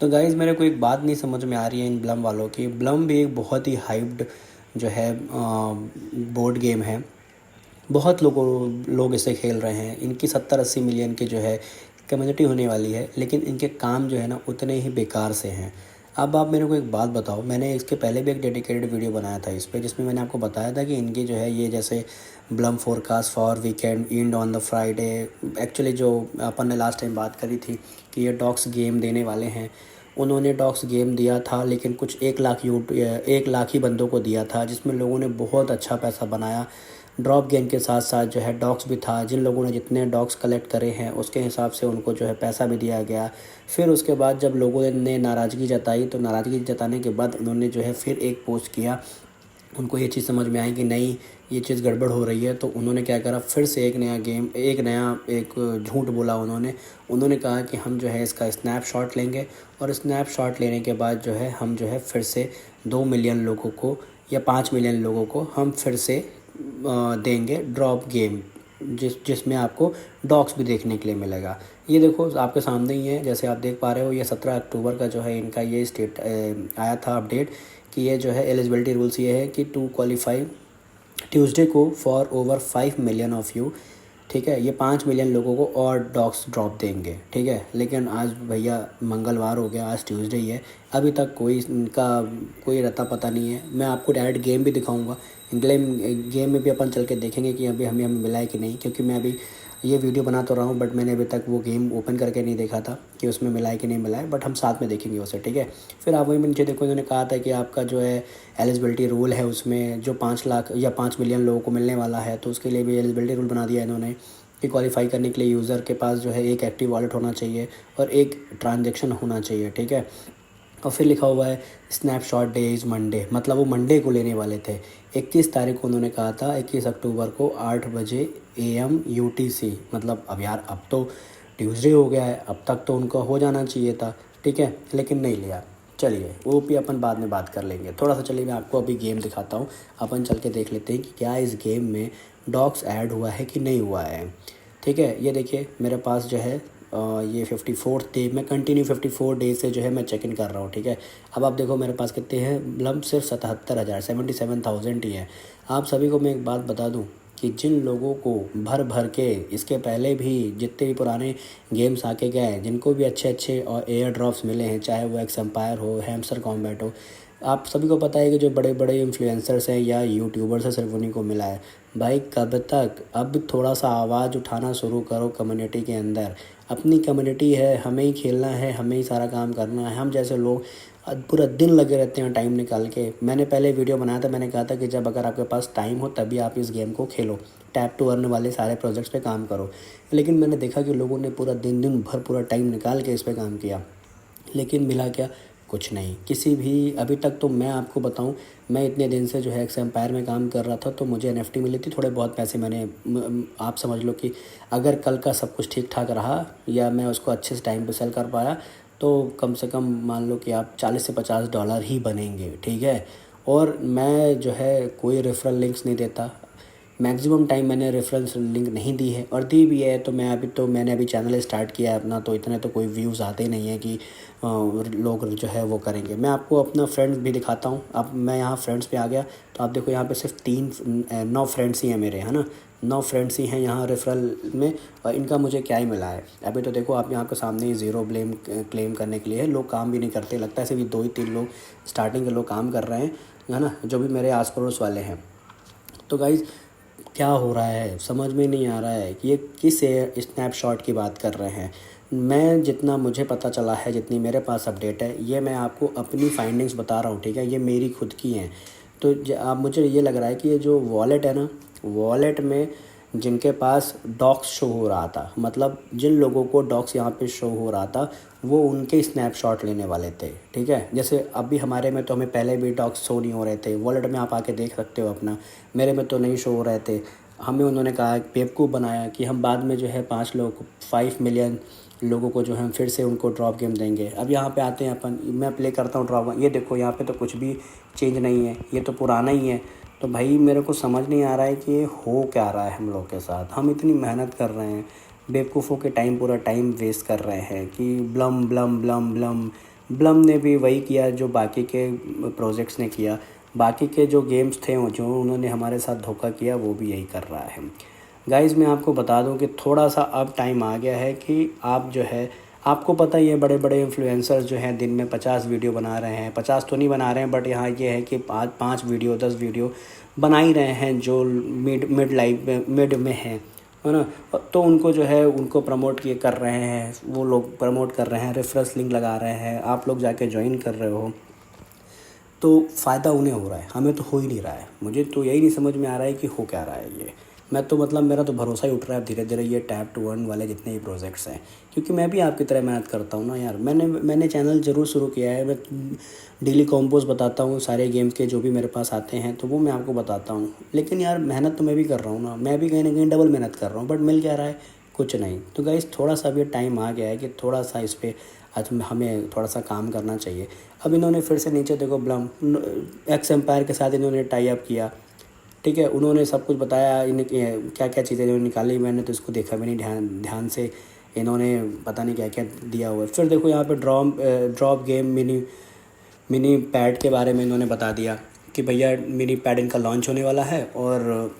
तो गाइज़ मेरे को एक बात नहीं समझ में आ रही है इन ब्लम वालों की। ब्लम भी एक बहुत ही हाइप्ड जो है बोर्ड गेम है। बहुत लोग इसे खेल रहे हैं। इनकी 70-80 मिलियन की जो है कम्युनिटी होने वाली है, लेकिन इनके काम जो है ना उतने ही बेकार से हैं। अब आप मेरे को एक बात बताओ, मैंने इसके पहले भी एक डेडिकेटेड वीडियो बनाया था इस पे, जिसमें मैंने आपको बताया था कि इनकी जो है ये जैसे Blum forecast for weekend and on the Friday, actually जो अपन ने लास्ट टाइम बात करी थी कि ये डॉग्स गेम देने वाले हैं। उन्होंने डॉग्स गेम दिया था, लेकिन कुछ 1 लाख ही बंदों को दिया था, जिसमें लोगों ने बहुत अच्छा पैसा बनाया। ड्रॉप गेम के साथ साथ जो है डॉग्स भी था। जिन लोगों ने जितने डॉग्स कलेक्ट करे हैं उसके हिसाब से उनको जो है पैसा भी दिया गया। फिर उसके बाद जब लोगों ने नाराज़गी जताई, तो नाराज़गी जताने के बाद उन्होंने जो है फिर एक पोस्ट किया। उनको ये चीज़ समझ में आई कि नहीं, ये चीज़ गड़बड़ हो रही है, तो उन्होंने क्या करा, फिर से एक झूठ बोला उन्होंने कहा कि हम जो है इसका स्नैपशॉट लेंगे, और स्नैपशॉट लेने के बाद जो है हम जो है फिर से 2 मिलियन लोगों को या 5 मिलियन लोगों को हम फिर से देंगे ड्रॉप गेम, जिसमें आपको डॉग्स भी देखने के लिए मिलेगा। ये देखो आपके सामने ही है, जैसे आप देख पा रहे हो, ये 17 अक्टूबर का जो है इनका ये आया था अपडेट कि ये जो है एलिजिबिलिटी रूल्स ये है कि टू क्वालिफाई ट्यूसडे को for over 5 million of you. ठीक है, ये 5 मिलियन लोगों को और डॉग्स ड्रॉप देंगे। ठीक है, लेकिन आज भैया मंगलवार हो गया, आज ट्यूसडे ही है, अभी तक कोई रता पता नहीं है। मैं आपको डायरेक्ट गेम भी दिखाऊंगा। गेम में भी अपन चल के देखेंगे कि अभी हमें मिला है कि नहीं, क्योंकि मैं अभी ये वीडियो बना तो रहा हूँ, बट मैंने अभी तक वो गेम ओपन करके नहीं देखा था कि उसमें मिला है कि नहीं मिला है, बट हम साथ में देखेंगे उसे। ठीक है, फिर आप वही नीचे देखो, इन्होंने कहा था कि आपका जो है एलिजिबिलिटी रूल है, उसमें जो 5 लाख या 5 मिलियन लोगों को मिलने वाला है, तो उसके लिए भी एलिजिबिलिटी रूल बना दिया इन्होंने कि क्वालिफाई करने के लिए यूज़र के पास जो है एक एक्टिव वॉलेट होना चाहिए और एक ट्रांजेक्शन होना चाहिए। ठीक है, और फिर लिखा हुआ है स्नैपशॉट डे इज़ मंडे, मतलब वो मंडे को लेने वाले थे। 21 तारीख को उन्होंने कहा था, 21 अक्टूबर को 8 बजे AM UTC, मतलब अब यार अब तो ट्यूसडे हो गया है, अब तक तो उनका हो जाना चाहिए था। ठीक है, लेकिन नहीं लिया। चलिए वो भी अपन बाद में बात कर लेंगे। थोड़ा सा चलिए मैं आपको अभी गेम दिखाता हूँ, अपन चल के देख लेते हैं कि क्या इस गेम में डॉग्स ऐड हुआ है कि नहीं हुआ है। ठीक है, ये देखिए मेरे पास जो है ये 54 डे, मैं कंटिन्यू 54 डेज से जो है मैं चेक इन कर रहा हूँ। ठीक है, अब आप देखो मेरे पास कितने हैं, मतलब सिर्फ 77,000 77,000 ही है। आप सभी को मैं एक बात बता दूँ कि जिन लोगों को भर भर के इसके पहले भी जितने भी पुराने गेम्स आके गए, जिनको भी अच्छे अच्छे और एयर ड्रॉप्स मिले हैं, चाहे वो एक्स एम्पायर हो, हैमस्टर कॉम्बैट हो, आप सभी को पता है कि जो बड़े बड़े इन्फ्लुएंसर्स हैं या यूट्यूबर्स हैं सिर्फ उन्हीं को मिला है। भाई कब तक, अब थोड़ा सा आवाज़ उठाना शुरू करो कम्युनिटी के अंदर। अपनी कम्युनिटी है, हमें ही खेलना है, हमें ही सारा काम करना है। हम जैसे लोग पूरा दिन लगे रहते हैं टाइम निकाल के। मैंने पहले वीडियो बनाया था, मैंने कहा था कि जब अगर आपके पास टाइम हो तभी आप इस गेम को खेलो, टैप टू अर्न वाले सारे प्रोजेक्ट्स पे काम करो। लेकिन मैंने देखा कि लोगों ने पूरा दिन भर पूरा टाइम निकाल के इस पर काम किया, लेकिन मिला क्या, कुछ नहीं। किसी भी अभी तक तो मैं आपको बताऊं, मैं इतने दिन से जो है एक्स एम्पायर में काम कर रहा था, तो मुझे NFT मिली थी, थोड़े बहुत पैसे मैंने आप समझ लो कि अगर कल का सब कुछ ठीक ठाक रहा या मैं उसको अच्छे से टाइम पे सेल कर पाया, तो कम से कम मान लो कि आप $40 से $50 ही बनेंगे। ठीक है, और मैं जो है कोई रेफरल लिंक्स नहीं देता। मैक्सिमम टाइम मैंने रेफरेंस लिंक नहीं दी है, और दी भी है तो मैंने अभी चैनल स्टार्ट किया है अपना, तो इतने तो कोई व्यूज़ आते नहीं है कि लोग जो है वो करेंगे। मैं आपको अपना फ्रेंड्स भी दिखाता हूँ। अब मैं यहाँ फ्रेंड्स पे आ गया, तो आप देखो यहाँ पे सिर्फ 9 फ्रेंड्स ही हैं मेरे, है ना। 9 फ्रेंड्स ही हैं यहाँ रेफरल में, और इनका मुझे क्या ही मिला है अभी। तो देखो आप यहाँ के सामने ही ज़ीरो ब्लेम क्लेम करने के लिए है। लोग काम भी नहीं करते, लगता है सिर्फ 2 ही 3 लोग स्टार्टिंग के लोग काम कर रहे हैं, है ना, जो भी मेरे आस पड़ोस वाले हैं। तो गाइज़ क्या हो रहा है समझ में नहीं आ रहा है कि ये किस स्नैपशॉट की बात कर रहे हैं। मैं जितना मुझे पता चला है, जितनी मेरे पास अपडेट है, ये मैं आपको अपनी फाइंडिंग्स बता रहा हूँ। ठीक है, ये मेरी खुद की हैं। तो अब मुझे ये लग रहा है कि ये जो वॉलेट है ना, वॉलेट में जिनके पास डॉक्स शो हो रहा था, मतलब जिन लोगों को डॉक्स यहाँ पे शो हो रहा था, वो उनके स्नैपशॉट लेने वाले थे। ठीक है, जैसे अभी हमारे में तो हमें पहले भी डॉक्स शो नहीं हो रहे थे, वॉलेट में आप आके देख सकते हो अपना, मेरे में तो नहीं शो हो रहे थे। हमें उन्होंने कहा, बेवकूफ़ बनाया कि हम बाद में जो है 5 मिलियन लोगों को जो है फिर से उनको ड्रॉप गेम देंगे। अब यहाँ पे आते हैं अपन, मैं प्ले करता हूँ ड्रॉप, ये देखो यहाँ पे तो कुछ भी चेंज नहीं है, ये तो पुराना ही है। तो भाई मेरे को समझ नहीं आ रहा है कि ये हो क्या रहा है हम लोग के साथ। हम इतनी मेहनत कर रहे हैं, बेवकूफ़ों के टाइम, पूरा टाइम वेस्ट कर रहे हैं कि Blum Blum Blum Blum, Blum ने भी वही किया जो बाकी के प्रोजेक्ट्स ने किया, बाकी के जो गेम्स थे जो उन्होंने हमारे साथ धोखा किया वो भी यही कर रहा है। गाइज़ मैं आपको बता दूं कि थोड़ा सा अब टाइम आ गया है कि आप जो है, आपको पता ही है बड़े बड़े इन्फ्लुएंसर्स जो हैं दिन में 50 वीडियो बना रहे हैं, 50 तो नहीं बना रहे हैं बट यहाँ ये है कि 5 वीडियो 10 वीडियो बना ही रहे हैं जो मिड में हैं, है ना। तो उनको जो है उनको प्रमोट किए कर रहे हैं, वो लोग प्रमोट कर रहे हैं, रेफरेंस लिंक लगा रहे हैं, आप लोग जाके ज्वाइन कर रहे हो, तो फ़ायदा उन्हें हो रहा है, हमें तो हो ही नहीं रहा है। मुझे तो यही नहीं समझ में आ रहा है कि हो क्या रहा है ये। मैं तो मतलब मेरा तो भरोसा ही उठ रहा है धीरे धीरे ये टैप टू अर्न वाले जितने भी प्रोजेक्ट्स हैं, क्योंकि मैं भी आपकी तरह मेहनत करता हूँ ना यार। मैंने चैनल ज़रूर शुरू किया है, मैं डेली कॉम्पोज बताता हूँ, सारे गेम्स के जो भी मेरे पास आते हैं तो वो मैं आपको बताता हूँ। लेकिन यार मेहनत तो मैं भी कर रहा हूँ ना, मैं भी कहीं ना कहीं डबल मेहनत कर रहा हूँ, बट मिल क्या रहा है, कुछ नहीं। तो गाइस थोड़ा सा भी टाइम आ गया है कि थोड़ा सा इस पर आज हमें थोड़ा सा काम करना चाहिए। अब इन्होंने फिर से नीचे देखो ब्लम एक्स एम्पायर के साथ इन्होंने टाई अप किया, ठीक है। उन्होंने सब कुछ बताया, इन क्या क्या चीज़ें इन्होंने निकाली, मैंने तो इसको देखा भी नहीं ध्यान से, इन्होंने पता नहीं क्या क्या दिया हुआ है। फिर देखो यहाँ पे ड्रॉप गेम मिनी पैड के बारे में इन्होंने बता दिया कि भैया मिनी पैड इनका लॉन्च होने वाला है और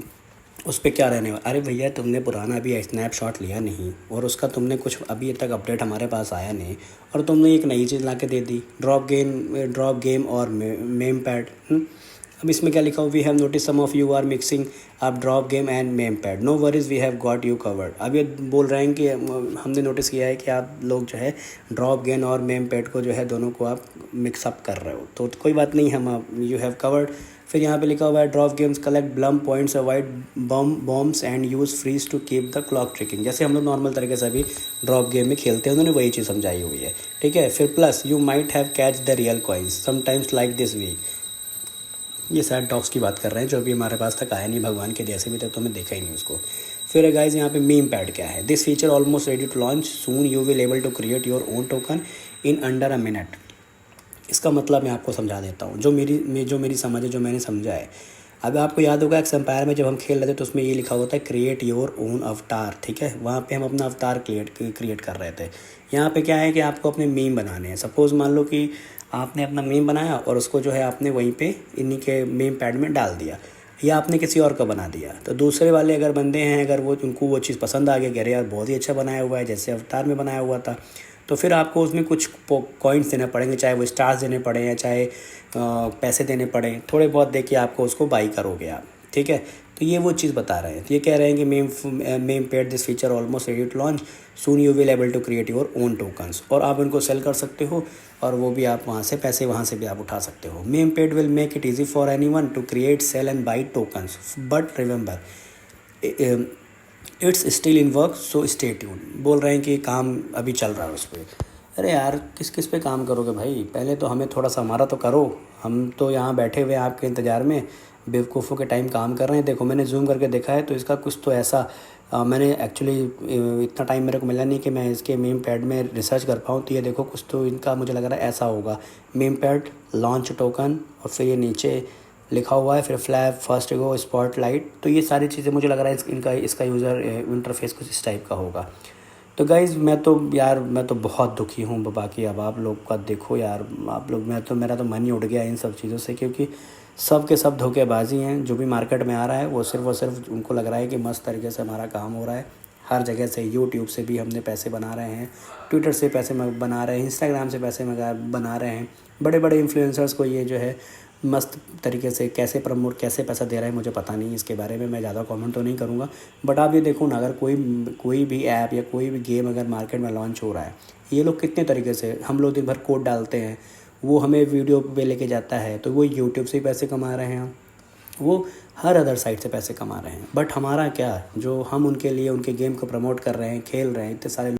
उस पर क्या रहने वाला। अरे भैया तुमने पुराना अभी स्नैपशॉट लिया नहीं और उसका तुमने कुछ अभी तक अपडेट हमारे पास आया नहीं, और तुमने एक नई चीज़ ला के दे दी, ड्रॉप गेम और मेम पैड। अब इसमें क्या लिखा हो, we have notice some of you are mixing up drop game and meme pad, no worries we have got you covered. अब ये बोल रहे हैं कि हमने नोटिस किया है कि आप लोग जो है ड्रॉप गेम और मेम पैड को जो है दोनों को आप मिक्सअप कर रहे हो, तो कोई बात नहीं, हम यू हैव कवर्ड। फिर यहाँ पे लिखा हुआ है drop games collect Blum points, avoid bombs and use freeze to keep the clock tricking, जैसे हम लोग नॉर्मल तरीके से अभी ड्रॉप गेम में खेलते हैं, उन्होंने वही चीज़ समझाई हुई है, ठीक है। फिर plus you might have catch the real coins sometimes like this week, ये सैड डॉग्स की बात कर रहे हैं जो अभी हमारे पास तक आया नहीं, भगवान के जैसे भी तक तो हमें देखा ही नहीं उसको। फिर गाइज यहाँ पे मीम पैड क्या है, this feature almost ready to launch soon, you will able to create your own token in under a minute. इसका मतलब मैं आपको समझा देता हूँ, जो मेरी समझ है, जो मैंने समझा है। अब आपको याद होगा एक्स एम्पायर में जब हम खेल रहे थे तो उसमें ये लिखा होता है क्रिएट योर ओन अवतार, ठीक है। वहाँ पे हम अपना अवतार क्रिएट कर रहे थे। यहाँ पे क्या है कि आपको अपने मीम बनाने हैं। सपोज़ मान लो कि आपने अपना मीम बनाया और उसको जो है आपने वहीं पे इन्हीं के मीम पैड में डाल दिया, या आपने किसी और का बना दिया, तो दूसरे वाले अगर बंदे हैं, अगर वो उनको वो चीज़ पसंद आ गया, कह रहे यार बहुत ही अच्छा बनाया हुआ है जैसे अवतार में बनाया हुआ था, तो फिर आपको उसमें कुछ कॉइन्स देने पड़ेंगे, चाहे वो स्टार्स देने पड़े या चाहे पैसे देने पड़े, थोड़े बहुत दे के आपको उसको बाई करोगे आप, ठीक है। तो ये वो चीज़ बता रहे हैं। तो ये कह रहे हैं कि meme pad this feature almost ready to launch soon, you will able to create your own tokens, और आप इनको सेल कर सकते हो और वो भी आप वहाँ से पैसे वहाँ से भी आप उठा सकते हो। Meme pad will make it easy for anyone to create sell and buy tokens, but remember it's still in work so stay tune. बोल रहे हैं कि काम अभी चल रहा है उस पर। अरे यार किस किस पे काम करोगे भाई, पहले तो हमें थोड़ा सा हमारा तो करो, हम तो यहाँ बैठे हुए हैं आपके इंतज़ार में, बेवकूफ़ों के टाइम काम कर रहे हैं। देखो मैंने जूम करके देखा है तो इसका कुछ तो ऐसा मैंने एक्चुअली इतना टाइम मेरे को मिला नहीं कि मैं इसके मीम पैड में रिसर्च कर पाऊँ, तो ये देखो कुछ तो इनका मुझे लग रहा है ऐसा होगा, मीम पैड लॉन्च टोकन, और फिर ये नीचे लिखा हुआ है फिर फ्लैप फर्स्ट गो स्पॉटलाइट। तो ये सारी चीज़ें मुझे लग रहा है इसका यूज़र इंटरफेस कुछ इस टाइप का होगा। तो गाइज़ मैं तो बहुत दुखी हूँ। बाकी अब आप लोग का देखो यार, आप लोग मेरा तो मन ही उड़ गया इन सब चीज़ों से, क्योंकि सब के सब धोखेबाजी हैं। जो भी मार्केट में आ रहा है वो सिर्फ उनको लग रहा है कि मस्त तरीके से हमारा काम हो रहा है। हर जगह से यूट्यूब से भी हमने पैसे बना रहे हैं, ट्विटर से पैसे बना रहे हैं, इंस्टाग्राम से पैसे बना रहे हैं। बड़े बड़े इन्फ्लुएंसर्स को ये जो है मस्त तरीके से कैसे प्रमोट, कैसे पैसा दे रहा है मुझे पता नहीं, इसके बारे में मैं ज़्यादा कमेंट तो नहीं करूँगा। बट आप ये देखो ना, अगर कोई भी ऐप या कोई भी गेम अगर मार्केट में लॉन्च हो रहा है, ये लोग कितने तरीके से, हम लोग दिन भर कोड डालते हैं, वो हमें वीडियो पे लेके जाता है, तो वो यूट्यूब से ही पैसे कमा रहे हैं, वो हर अदर साइड से पैसे कमा रहे हैं। बट हमारा क्या, जो हम उनके लिए उनके गेम को प्रमोट कर रहे हैं, खेल रहे हैं, इतने सारे